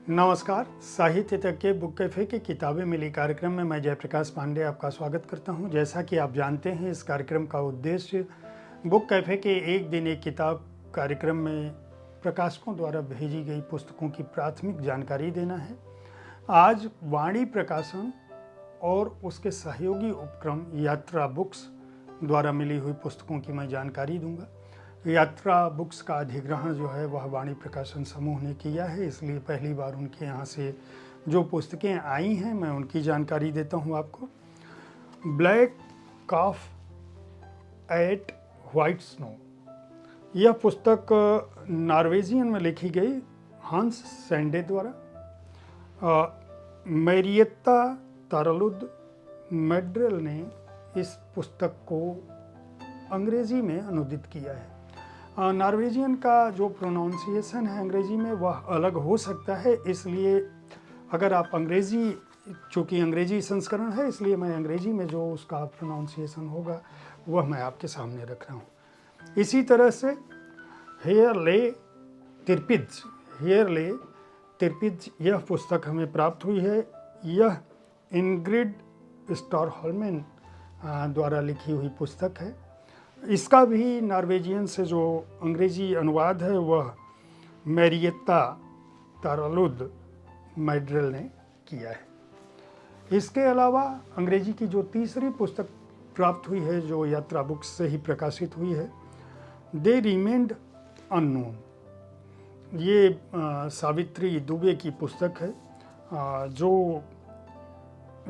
नमस्कार। साहित्य तक के बुक कैफे के किताबें मिली कार्यक्रम में मैं जयप्रकाश पांडे आपका स्वागत करता हूं। जैसा कि आप जानते हैं, इस कार्यक्रम का उद्देश्य बुक कैफे के एक दिन एक किताब कार्यक्रम में प्रकाशकों द्वारा भेजी गई पुस्तकों की प्राथमिक जानकारी देना है। आज वाणी प्रकाशन और उसके सहयोगी उपक्रम यात्रा बुक्स द्वारा मिली हुई पुस्तकों की मैं जानकारी दूंगा। यात्रा बुक्स का अधिग्रहण जो है वह वाणी प्रकाशन समूह ने किया है, इसलिए पहली बार उनके यहाँ से जो पुस्तकें आई हैं मैं उनकी जानकारी देता हूँ आपको। Black cough at white snow, यह पुस्तक नॉर्वेजियन में लिखी गई हंस सैंडे द्वारा। मैरियत्ता तारलुद मैड्रेल ने इस पुस्तक को अंग्रेजी में अनुदित किया है। नॉर्वेजियन का जो प्रोनाउंसिएशन है अंग्रेजी में वह अलग हो सकता है, इसलिए अगर आप अंग्रेजी, चूँकि अंग्रेजी संस्करण है इसलिए मैं अंग्रेजी में जो उसका प्रोनाउंसिएशन होगा वह मैं आपके सामने रख रहा हूँ। इसी तरह से हेयरले तिरपिज यह पुस्तक हमें प्राप्त हुई है। यह इंग्रिड स्टॉरहोल्मेन द्वारा लिखी हुई पुस्तक है। इसका भी नॉर्वेजियन से जो अंग्रेजी अनुवाद है वह मैरियत्ता तारलुद मैड्रेल ने किया है। इसके अलावा अंग्रेजी की जो तीसरी पुस्तक प्राप्त हुई है जो यात्रा बुक्स से ही प्रकाशित हुई है, दे रिमेंड अननोन, ये सावित्री दुबे की पुस्तक है जो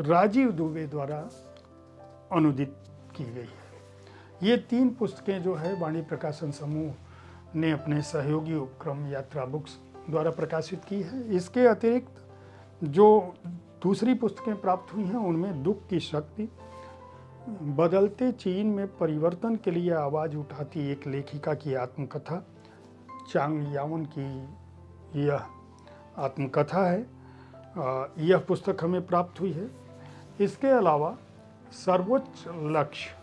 राजीव दुबे द्वारा अनुदित की गई है। ये तीन पुस्तकें जो है वाणी प्रकाशन समूह ने अपने सहयोगी उपक्रम यात्रा बुक्स द्वारा प्रकाशित की है। इसके अतिरिक्त जो दूसरी पुस्तकें प्राप्त हुई हैं उनमें दुख की शक्ति, बदलते चीन में परिवर्तन के लिए आवाज़ उठाती एक लेखिका की आत्मकथा, चांग यावन की यह आत्मकथा है, यह पुस्तक हमें प्राप्त हुई है। इसके अलावा सर्वोच्च लक्ष्य,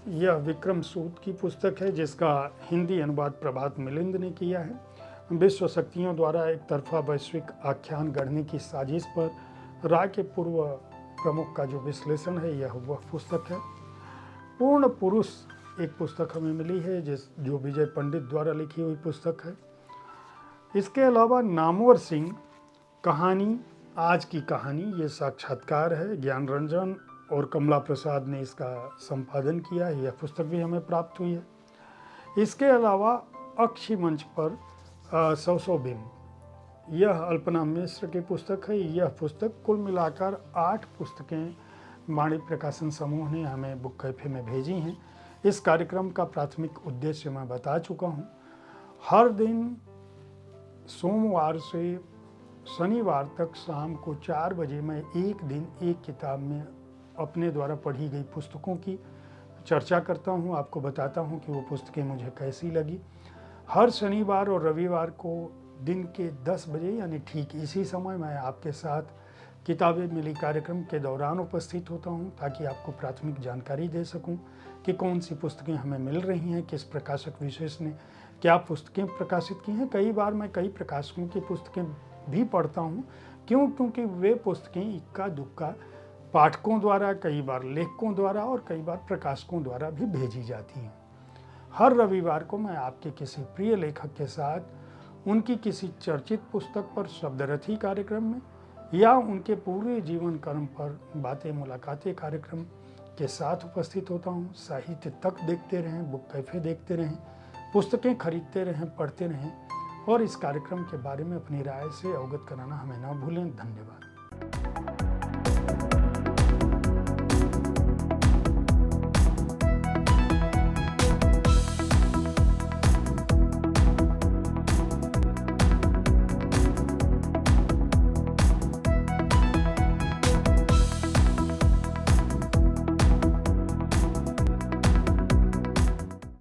यह विक्रम सूद की पुस्तक है जिसका हिंदी अनुवाद प्रभात मिलिंद ने किया है। विश्व शक्तियों द्वारा एक तरफा वैश्विक आख्यान गढ़ने की साजिश पर राय के पूर्व प्रमुख का जो विश्लेषण है यह वह पुस्तक है। पूर्ण पुरुष एक पुस्तक हमें मिली है जो विजय पंडित द्वारा लिखी हुई पुस्तक है। इसके अलावा नामवर सिंह कहानी आज की कहानी, ये साक्षात्कार है, ज्ञान रंजन और कमला प्रसाद ने इसका संपादन किया है, यह पुस्तक भी हमें प्राप्त हुई है। इसके अलावा अक्षी मंच पर सौ बिम, यह अल्पना मिश्र की पुस्तक है। यह पुस्तक कुल मिलाकर 8 पुस्तकें वाणी प्रकाशन समूह ने हमें बुक कैफे में भेजी हैं। इस कार्यक्रम का प्राथमिक उद्देश्य मैं बता चुका हूँ। हर दिन सोमवार से शनिवार तक शाम को 4 बजे मैं एक दिन एक किताब में अपने द्वारा पढ़ी गई पुस्तकों की चर्चा करता हूँ, आपको बताता हूँ कि वो पुस्तकें मुझे कैसी लगी। हर शनिवार और रविवार को दिन के 10 बजे यानी ठीक इसी समय मैं आपके साथ किताबें मिली कार्यक्रम के दौरान उपस्थित होता हूँ ताकि आपको प्राथमिक जानकारी दे सकूँ कि कौन सी पुस्तकें हमें मिल रही हैं, किस प्रकाशक विशेष ने क्या पुस्तकें प्रकाशित की हैं। कई बार मैं कई प्रकाशकों की पुस्तकें भी पढ़ता हूँ, क्योंकि वे पुस्तकें इक्का दुक्का पाठकों द्वारा, कई बार लेखकों द्वारा और कई बार प्रकाशकों द्वारा भी भेजी जाती हैं। हर रविवार को मैं आपके किसी प्रिय लेखक के साथ उनकी किसी चर्चित पुस्तक पर शब्दरथी कार्यक्रम में या उनके पूरे जीवन कर्म पर बातें मुलाकातें कार्यक्रम के साथ उपस्थित होता हूँ। साहित्य तक देखते रहें, बुक कैफे देखते रहें, पुस्तकें खरीदते रहें, पढ़ते रहें और इस कार्यक्रम के बारे में अपनी राय से अवगत कराना हमें ना भूलें। धन्यवाद।